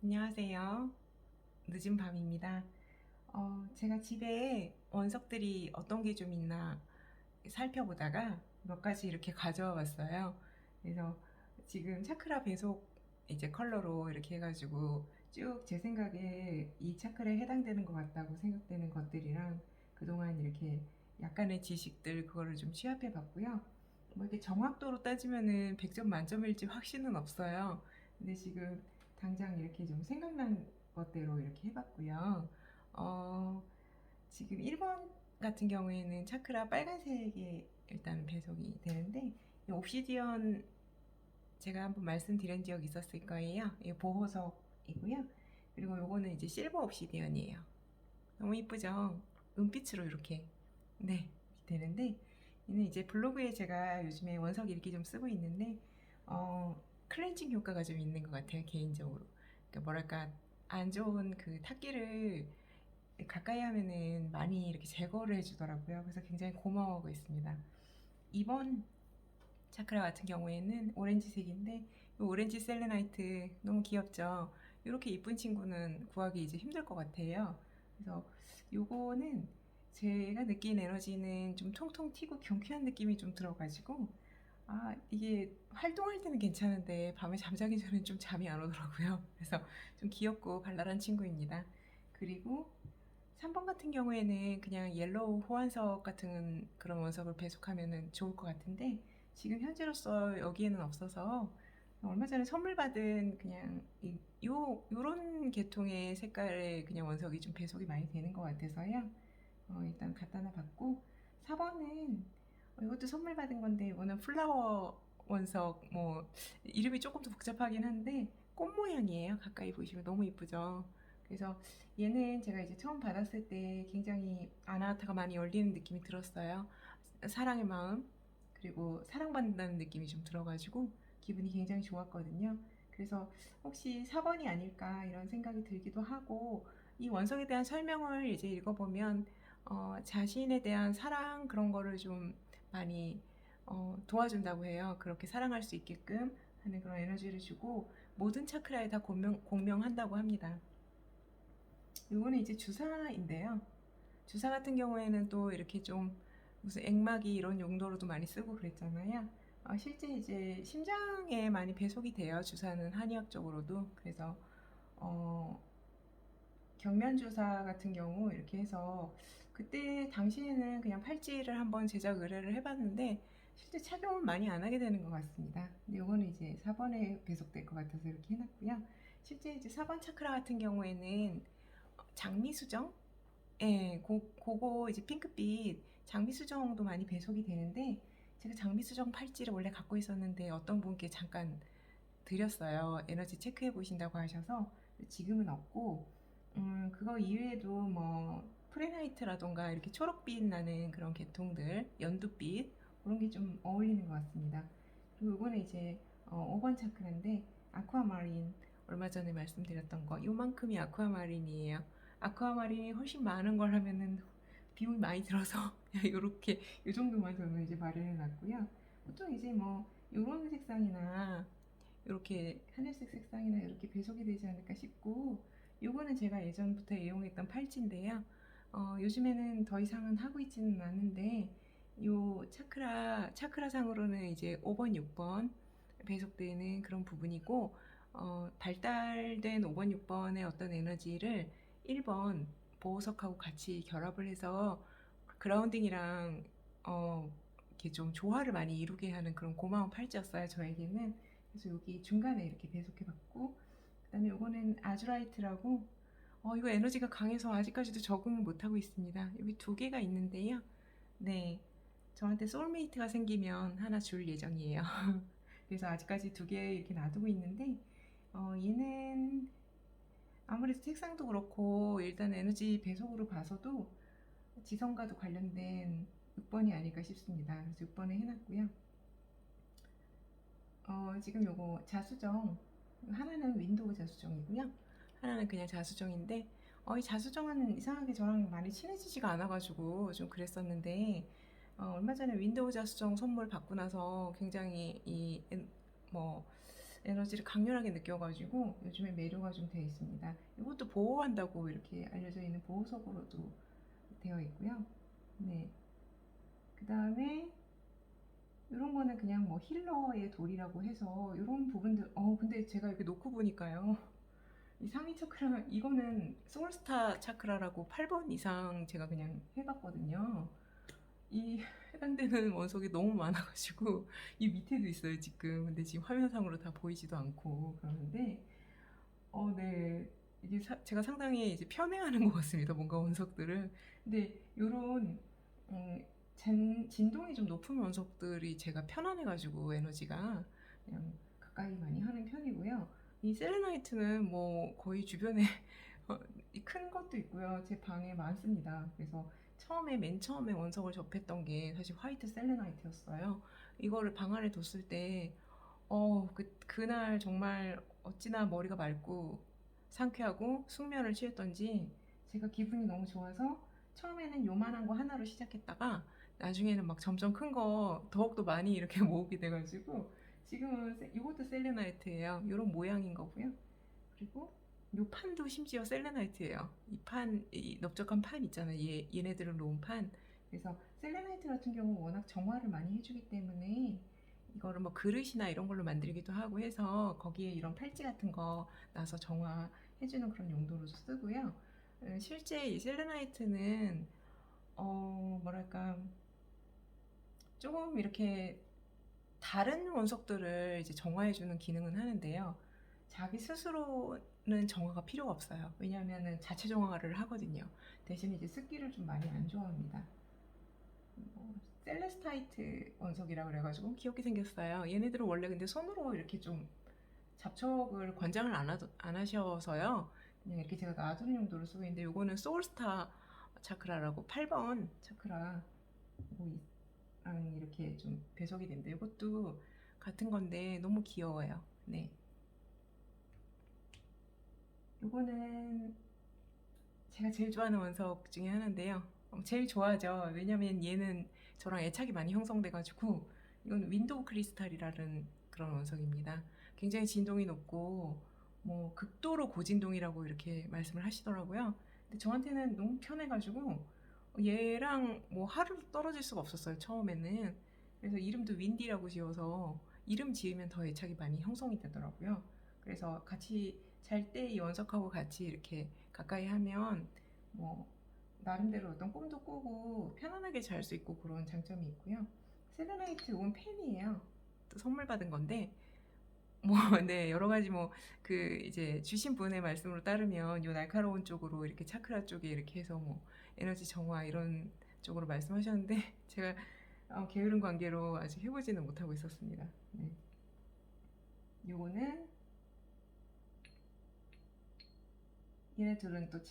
안녕하세요. 늦은 밤입니다. 제가 집에 원석들이 어떤 게 좀 있나 살펴보다가 몇 가지 이렇게 가져와 봤어요. 그래서 지금 차크라 배속 이제 컬러로 이렇게 해가지고 쭉 제 생각에 이 차크라에 해당되는 것 같다고 생각되는 것들이랑 그동안 이렇게 약간의 지식들 그거를 좀 취합해 봤고요. 뭐 이렇게 정확도로 따지면은 100점 만점일지 확신은 없어요. 근데 지금 당장 이렇게 좀 생각난 것대로 이렇게 해봤고요. 어, 지금 1번 같은 경우에는 차크라 빨간색에 일단 배속이 되는데 이 옵시디언 제가 한번 말씀드린 적 있었을 거예요. 이 보호석이고요. 그리고 요거는 이제 실버 옵시디언이에요. 너무 이쁘죠? 은빛으로 이렇게 네 되는데 이는 이제 블로그에 제가 요즘에 원석 읽기 좀 쓰고 있는데 클렌징 효과가 좀 있는 것 같아요 개인적으로. 그러니까 뭐랄까 안 좋은 그 탁기를 가까이 하면은 많이 이렇게 제거를 해주더라고요. 그래서 굉장히 고마워하고 있습니다. 이번 차크라 같은 경우에는 오렌지색인데 이 오렌지 셀레나이트 너무 귀엽죠? 이렇게 이쁜 친구는 구하기 이제 힘들 것 같아요. 그래서 요거는 제가 느낀 에너지는 좀 통통 튀고 경쾌한 느낌이 좀 들어가지고 이게 활동할 때는 괜찮은데 밤에 잠자기 전엔 좀 잠이 안 오더라고요. 그래서 좀 귀엽고 발랄한 친구입니다. 그리고 3번 같은 경우에는 그냥 옐로우 호환석 같은 그런 원석을 배속하면 좋을 것 같은데 지금 현재로서 여기에는 없어서 얼마 전에 선물 받은 그냥 요런 계통의 색깔의 그냥 원석이 좀 배속이 많이 되는 것 같아서요. 일단 갖다 놔봤고 4번은 이것도 선물 받은 건데 이거는 플라워 원석 뭐 이름이 조금 더 복잡하긴 한데 꽃 모양이에요. 가까이 보시면 너무 이쁘죠. 그래서 얘는 제가 이제 처음 받았을 때 굉장히 아나타가 많이 열리는 느낌이 들었어요. 사랑의 마음 그리고 사랑받는다는 느낌이 좀 들어가지고 기분이 굉장히 좋았거든요. 그래서 혹시 4번이 아닐까 이런 생각이 들기도 하고 이 원석에 대한 설명을 이제 읽어보면 자신에 대한 사랑 그런 거를 좀 많이 도와준다고 해요. 그렇게 사랑할 수 있게끔 하는 그런 에너지를 주고 모든 차크라에 다 공명한다고 합니다. 이거는 이제 주사인데요. 주사 같은 경우에는 또 이렇게 좀 무슨 액막이 이런 용도로도 많이 쓰고 그랬잖아요. 실제 이제 심장에 많이 배속이 돼요. 주사는 한의학적으로도. 그래서 어, 경면 주사 같은 경우 이렇게 해서 그때 당시에는 그냥 팔찌를 한번 제작 의뢰를 해봤는데 실제 착용은 많이 안 하게 되는 것 같습니다. 근데 이거는 이제 4번에 배속될 것 같아서 이렇게 해놨고요. 실제 이제 4번 차크라 같은 경우에는 장미 수정 예, 그거 이제 핑크빛 장미 수정도 많이 배속이 되는데 제가 장미 수정 팔찌를 원래 갖고 있었는데 어떤 분께 잠깐 드렸어요. 에너지 체크해 보신다고 하셔서 지금은 없고 그거 이외에도 뭐 프레나이트라던가 이렇게 초록빛 나는 그런 계통들 연두빛 그런 게 좀 어울리는 것 같습니다. 그리고 이거는 이제 5번 차크라인데 아쿠아마린 얼마 전에 말씀드렸던 거 요만큼이 아쿠아마린이에요. 아쿠아마린이 훨씬 많은 걸 하면은 비용이 많이 들어서 이렇게 이 정도만 저는 이제 마련해 놨고요. 보통 이제 뭐 요런 색상이나 이렇게 하늘색 색상이나 이렇게 배속이 되지 않을까 싶고 요거는 제가 예전부터 애용했던 팔찌인데요. 요즘에는 더 이상은 하고 있지는 않은데 요 차크라 상으로는 이제 5번, 6번 배속되는 그런 부분이고 발달된 5번, 6번의 어떤 에너지를 1번 보호석하고 같이 결합을 해서 그라운딩이랑 이렇게 좀 조화를 많이 이루게 하는 그런 고마운 팔찌였어요 저에게는. 그래서 여기 중간에 이렇게 배속해봤고 그다음에 요거는 아주라이트라고 이거 에너지가 강해서 아직까지도 적응을 못하고 있습니다. 여기 두 개가 있는데요. 네, 저한테 소울메이트가 생기면 하나 줄 예정이에요. 그래서 아직까지 두 개 이렇게 놔두고 있는데 얘는 아무래도 색상도 그렇고 일단 에너지 배속으로 봐서도 지성과도 관련된 6번이 아닐까 싶습니다. 그래서 6번에 해놨고요. 지금 요거 자수정 하나는 윈도우 자수정이고요. 하나는 그냥 자수정인데 이 자수정은 이상하게 저랑 많이 친해지지가 않아가지고 좀 그랬었는데 얼마 전에 윈도우 자수정 선물 받고 나서 굉장히 뭐 에너지를 강렬하게 느껴가지고 요즘에 매료가 좀 되어 있습니다. 이것도 보호한다고 이렇게 알려져 있는 보호석으로도 되어 있고요. 네. 그 다음에 이런 거는 그냥 뭐 힐러의 돌이라고 해서 이런 부분들, 근데 제가 이렇게 놓고 보니까요. 이 상위 차크라, 이거는 소울스타 차크라라고 8번 이상 제가 그냥 해봤거든요. 이 해당되는 원석이 너무 많아가지고 이 밑에도 있어요 지금. 근데 지금 화면상으로 다 보이지도 않고 그러는데 네, 이게 제가 상당히 이제 편애하는 것 같습니다, 뭔가 원석들을. 근데 요런 진동이 좀 높은 원석들이 제가 편안해가지고 에너지가 그냥 가까이 많이 하는 편이고요. 이 셀레나이트는 뭐 거의 주변에 어, 큰 것도 있고요. 제 방에 많습니다. 그래서 맨 처음에 원석을 접했던 게 사실 화이트 셀레나이트였어요. 이거를 방 안에 뒀을 때, 그날 정말 어찌나 머리가 맑고 상쾌하고 숙면을 취했던지 제가 기분이 너무 좋아서 처음에는 요만한 거 하나로 시작했다가 나중에는 막 점점 큰 거 더욱더 많이 이렇게 모으게 돼가지고 지금은 이것도 셀레나이트예요. 이런 모양인 거고요. 그리고 요 판도 심지어 셀레나이트예요. 이 넓적한 판 있잖아요. 얘네들을 놓은 판. 그래서 셀레나이트 같은 경우 워낙 정화를 많이 해주기 때문에 이거를 뭐 그릇이나 이런 걸로 만들기도 하고 해서 거기에 이런 팔찌 같은 거 나서 정화해주는 그런 용도로 쓰고요. 실제 이 셀레나이트는 뭐랄까 조금 이렇게 다른 원석들을 이제 정화해주는 기능은 하는데요. 자기 스스로는 정화가 필요가 없어요. 왜냐하면 자체 정화를 하거든요. 대신 이제 습기를 좀 많이 안 좋아합니다. 셀레스타이트 원석이라고 그래가지고 귀엽게 생겼어요. 얘네들은 원래 근데 손으로 이렇게 좀 잡척을 권장을 안 하셔서요. 그냥 이렇게 제가 놔두는 용도로 쓰고 있는데 요거는 소울스타 차크라라고 8번 차크라 이렇게 좀 배석이 됩니다. 이것도 같은 건데 너무 귀여워요. 네. 요거는 제가 제일 좋아하는 원석 중에 하나인데요. 제일 좋아하죠. 왜냐면 얘는 저랑 애착이 많이 형성돼가지고 이건 윈도우 크리스탈이라는 그런 원석입니다. 굉장히 진동이 높고 뭐 극도로 고진동이라고 이렇게 말씀을 하시더라고요. 근데 저한테는 너무 편해가지고 얘랑 뭐 하루 떨어질 수가 없었어요, 처음에는. 그래서 이름도 윈디라고 지어서 이름 지으면 더 애착이 많이 형성이 되더라고요. 그래서 같이 잘 때 이 원석하고 같이 이렇게 가까이 하면 뭐 나름대로 어떤 꿈도 꾸고 편안하게 잘 수 있고 그런 장점이 있고요. 셀레나이트 이건 펜이에요. 또 선물 받은 건데 뭐 네, 여러 가지 뭐 그 이제 주신 분의 말씀으로 따르면 요 날카로운 쪽으로 이렇게 차크라 쪽에 이렇게 해서 뭐 에너지 정화 이런 쪽으로 말씀하셨는데 제가 게으른 관계로 아직 해보지는 못하고 있었습니다. 네. 요거는 얘네 둘은 또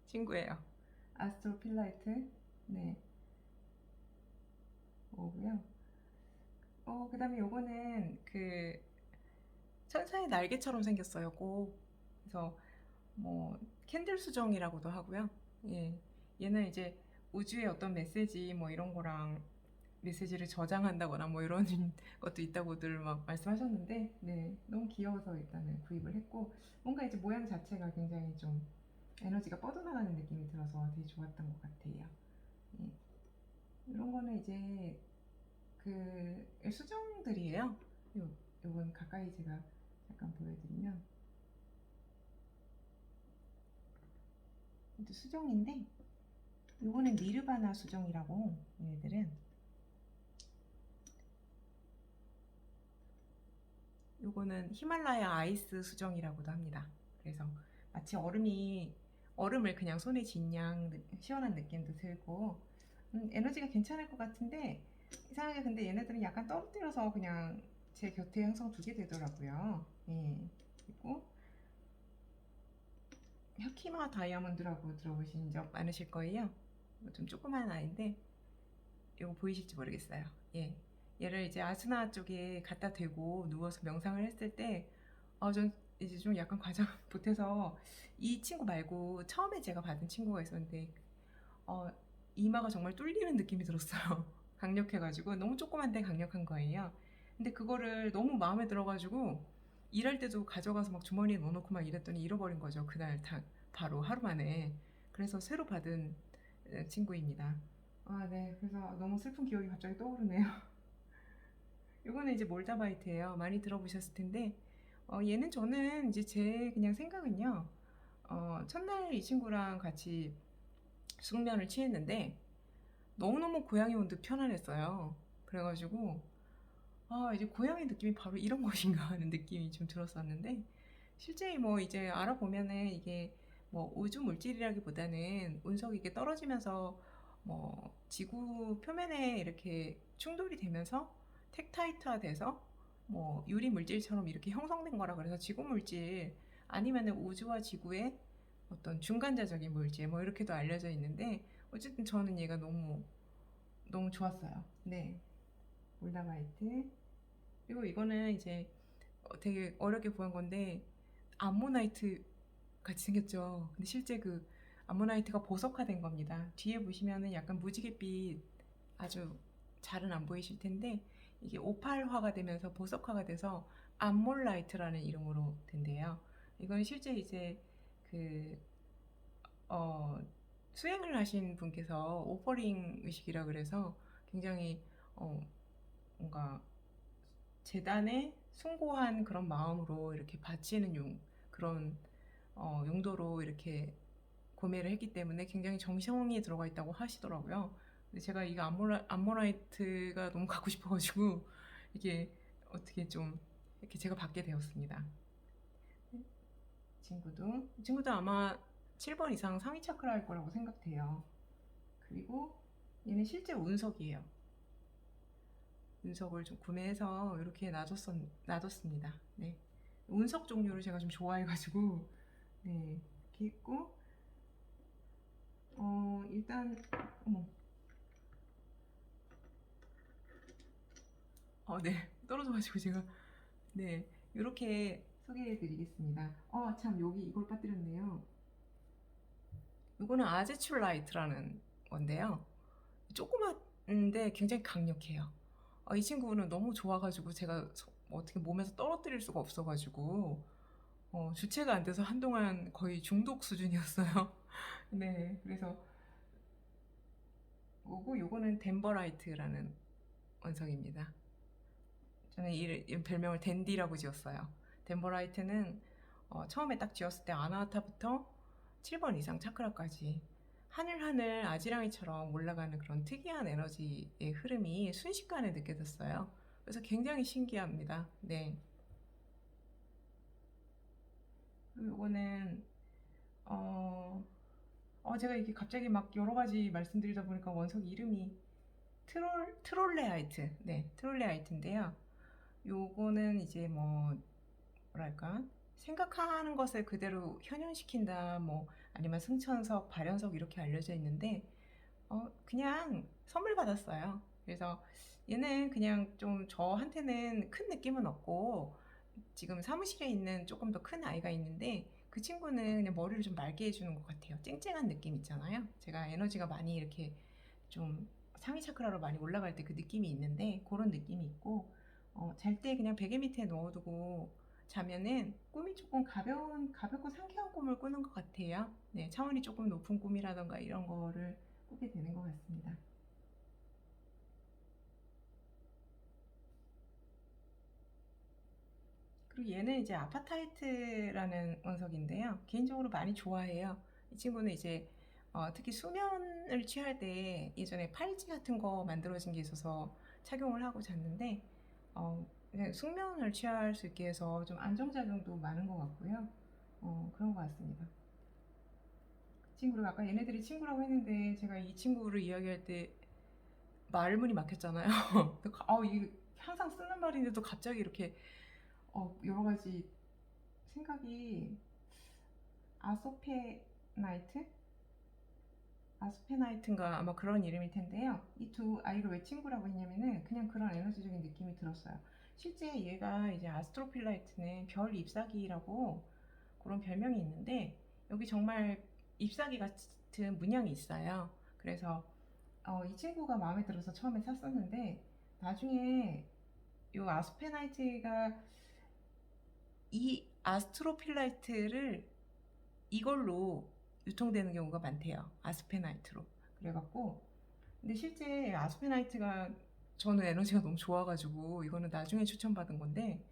친구예요. 아스트로필라이트. 네. 오고요. 그 다음에 요거는 그 천사의 날개처럼 생겼어요, 꼭. 그래서 뭐 캔들 수정이라고도 하고요. 예. 얘는 이제 우주의 어떤 메시지 뭐 이런 거랑 메시지를 저장한다거나 뭐 이런 것도 있다고들 막 말씀하셨는데, 네, 너무 귀여워서 일단은 구입을 했고, 뭔가 이제 모양 자체가 굉장히 좀 에너지가 뻗어나가는 느낌이 들어서 되게 좋았던 것 같아요. 예. 이런 거는 이제 그 수정들이에요. 요건 가까이 제가 잠깐 보여드리면 이것도 수정인데 요거는 니르바나 수정이라고 얘네들은 요거는 히말라야 아이스 수정이라고도 합니다. 그래서 마치 얼음을 그냥 손에 쥔 양 시원한 느낌도 들고 에너지가 괜찮을 것 같은데 이상하게 근데 얘네들은 약간 떨어뜨려서 그냥 제 곁에 항상 두게 되더라고요. 예. 그리고 혀키마 다이아몬드라고 들어보신 적 많으실 거예요. 좀 조그만 아이인데 이거 보이실지 모르겠어요. 예. 얘를 이제 아스나 쪽에 갖다 대고 누워서 명상을 했을 때, 전 이제 좀 약간 과장 보태서 이 친구 말고 처음에 제가 받은 친구가 있었는데, 이마가 정말 뚫리는 느낌이 들었어요. 강력해가지고 너무 조그만데 강력한 거예요. 근데 그거를 너무 마음에 들어가지고 일할 때도 가져가서 막 주머니에 넣어놓고 막 이랬더니 잃어버린 거죠. 그날 바로 하루 만에. 그래서 새로 받은 친구입니다. 아, 네. 그래서 너무 슬픈 기억이 갑자기 떠오르네요. 이거는 이제 몰다바이트예요. 많이 들어보셨을 텐데, 얘는 저는 이제 제 그냥 생각은요. 첫날 이 친구랑 같이 숙면을 취했는데 너무너무 고양이 온 듯 편안했어요. 그래가지고 이제 고양이 느낌이 바로 이런 것인가 하는 느낌이 좀 들었었는데 실제 뭐 이제 알아보면은 이게 뭐 우주 물질이라기보다는 운석이 이게 떨어지면서 뭐 지구 표면에 이렇게 충돌이 되면서 텍타이트화 돼서 뭐 유리 물질처럼 이렇게 형성된 거라 그래서 지구 물질 아니면은 우주와 지구의 어떤 중간자적인 물질 뭐 이렇게도 알려져 있는데 어쨌든 저는 얘가 너무 너무 좋았어요. 네, 올다마이트. 그리고 이거는 이제 되게 어렵게 구한 건데 암모나이트 같이 생겼죠. 근데 실제 그 암모나이트가 보석화된 겁니다. 뒤에 보시면은 약간 무지갯빛 아주 잘은 안 보이실 텐데 이게 오팔화가 되면서 보석화가 돼서 암몰라이트라는 이름으로 된대요. 이건 실제 이제 그 어, 수행을 하신 분께서 오퍼링 의식이라 그래서 굉장히 어, 뭔가 재단에 숭고한 그런 마음으로 이렇게 바치는 그런 용도로 이렇게 구매를 했기 때문에 굉장히 정성이 들어가 있다고 하시더라고요. 근데 제가 이거 암모라이트가 너무 갖고 싶어가지고 이게 어떻게 좀 이렇게 제가 받게 되었습니다. 이 친구도 아마 7번 이상 상위 차크라일 거라고 생각돼요. 그리고 얘는 실제 운석이에요. 운석을 좀 구매해서 이렇게 놔뒀습니다. 네. 운석 종류를 제가 좀 좋아해가지고 네 이렇게 있고 일단 어머 네 떨어져가지고 제가 네 이렇게 소개해드리겠습니다. 참 여기 이걸 빠뜨렸네요. 이거는 아제출라이트라는 건데요. 조그만데 굉장히 강력해요. 이 친구는 너무 좋아가지고 제가 어떻게 몸에서 떨어뜨릴 수가 없어가지고 주체가 안 돼서 한동안 거의 중독 수준이었어요. 네, 그래서 요거는 덴버라이트라는 원석입니다. 저는 이 별명을 댄디라고 지었어요. 덴버라이트는 처음에 딱 지었을 때 아나하타부터 7번 이상 차크라까지 하늘하늘 아지랑이처럼 올라가는 그런 특이한 에너지의 흐름이 순식간에 느껴졌어요. 그래서 굉장히 신기합니다. 네. 그리고 요거는 어, 제가 이게 갑자기 막 여러 가지 말씀드리다 보니까 원석 이름이 트롤레아이트. 네, 트롤레아이트인데요. 요거는 이제 뭐랄까 생각하는 것을 그대로 현현시킨다 뭐 아니면 승천석 발현석 이렇게 알려져 있는데 그냥 선물 받았어요. 그래서 얘는 그냥 좀 저한테는 큰 느낌은 없고 지금 사무실에 있는 조금 더 큰 아이가 있는데 그 친구는 그냥 머리를 좀 맑게 해주는 것 같아요. 쨍쨍한 느낌 있잖아요. 제가 에너지가 많이 이렇게 좀 상위 차크라로 많이 올라갈 때 그 느낌이 있는데 그런 느낌이 있고 잘 때 그냥 베개 밑에 넣어두고 자면은 꿈이 조금 가볍고 상쾌한 꿈을 꾸는 것 같아요. 네, 차원이 조금 높은 꿈이라던가 이런 거를 꾸게 되는 것 같습니다. 그리고 얘는 이제 아파타이트라는 원석인데요. 개인적으로 많이 좋아해요. 이 친구는 이제 특히 수면을 취할 때 예전에 팔찌 같은 거 만들어진 게 있어서 착용을 하고 잤는데 그냥 숙면을 취할 수 있게 해서 좀 안정작용도 많은 것 같고요. 그런 것 같습니다. 친구를 아까 얘네들이 친구라고 했는데 제가 이 친구를 이야기할 때 말문이 막혔잖아요. 이게 항상 쓰는 말인데도 갑자기 이렇게 여러 가지 생각이 아소페나이트? 아스페나이트인가 아마 그런 이름일 텐데요. 이 두 아이를 왜 친구라고 했냐면은 그냥 그런 에너지적인 느낌이 들었어요. 실제 얘가 이제 아스트로필라이트는 별 잎사귀라고 그런 별명이 있는데 여기 정말 잎사귀 같은 문양이 있어요. 그래서 이 친구가 마음에 들어서 처음에 샀었는데 나중에 이 아스페나이트가 이 아스트로필라이트를 이걸로 유통되는 경우가 많대요. 아스페나이트로. 그래갖고 근데 실제 아스페나이트가 저는 에너지가 너무 좋아가지고 이거는 나중에 추천받은 건데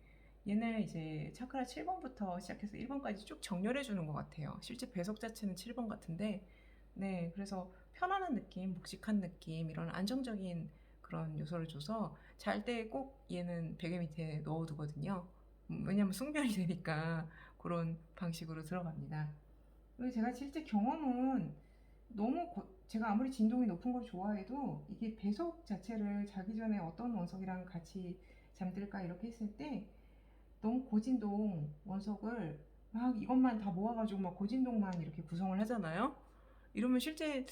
얘는 이제 차크라 7번부터 시작해서 1번까지 쭉 정렬해 주는 것 같아요. 실제 배속 자체는 7번 같은데 네, 그래서 편안한 느낌, 묵직한 느낌, 이런 안정적인 그런 요소를 줘서 잘 때 꼭 얘는 베개 밑에 넣어두거든요. 왜냐면 숙면이 되니까 그런 방식으로 들어갑니다. 그리고 제가 실제 경험은 제가 아무리 진동이 높은 걸 좋아해도 이게 배속 자체를 자기 전에 어떤 원석이랑 같이 잠들까 이렇게 했을 때 너무 고진동 원석을 막 이것만 다 모아가지고 막 고진동만 이렇게 구성을 하잖아요. 이러면 실제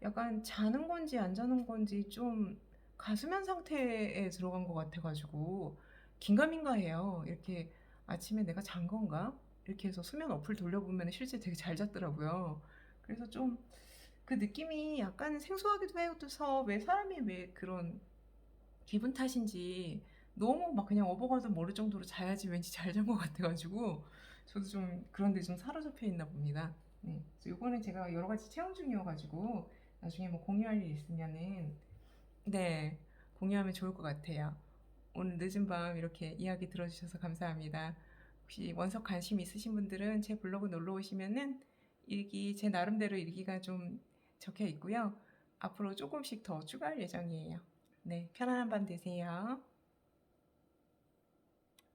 약간 자는 건지 안 자는 건지 좀 가수면 상태에 들어간 것 같아가지고 긴가민가해요. 이렇게 아침에 내가 잔 건가? 이렇게 해서 수면 어플 돌려보면 실제 되게 잘 잤더라고요. 그래서 좀 그 느낌이 약간 생소하기도 해서 왜 사람이 왜 그런 기분 탓인지 너무 막 그냥 업어가도 모를 정도로 자야지 왠지 잘 잔 것 같아가지고 저도 좀 그런 데 좀 사로잡혀 있나 봅니다. 네. 그래서 요거는 제가 여러 가지 체험 중이어가지고 나중에 뭐 공유할 일 있으면은 네, 공유하면 좋을 것 같아요. 오늘 늦은 밤 이렇게 이야기 들어주셔서 감사합니다. 혹시 원석 관심 있으신 분들은 제 블로그 놀러 오시면은 일기, 제 나름대로 일기가 좀 적혀 있고요. 앞으로 조금씩 더 추가할 예정이에요. 네, 편안한 밤 되세요.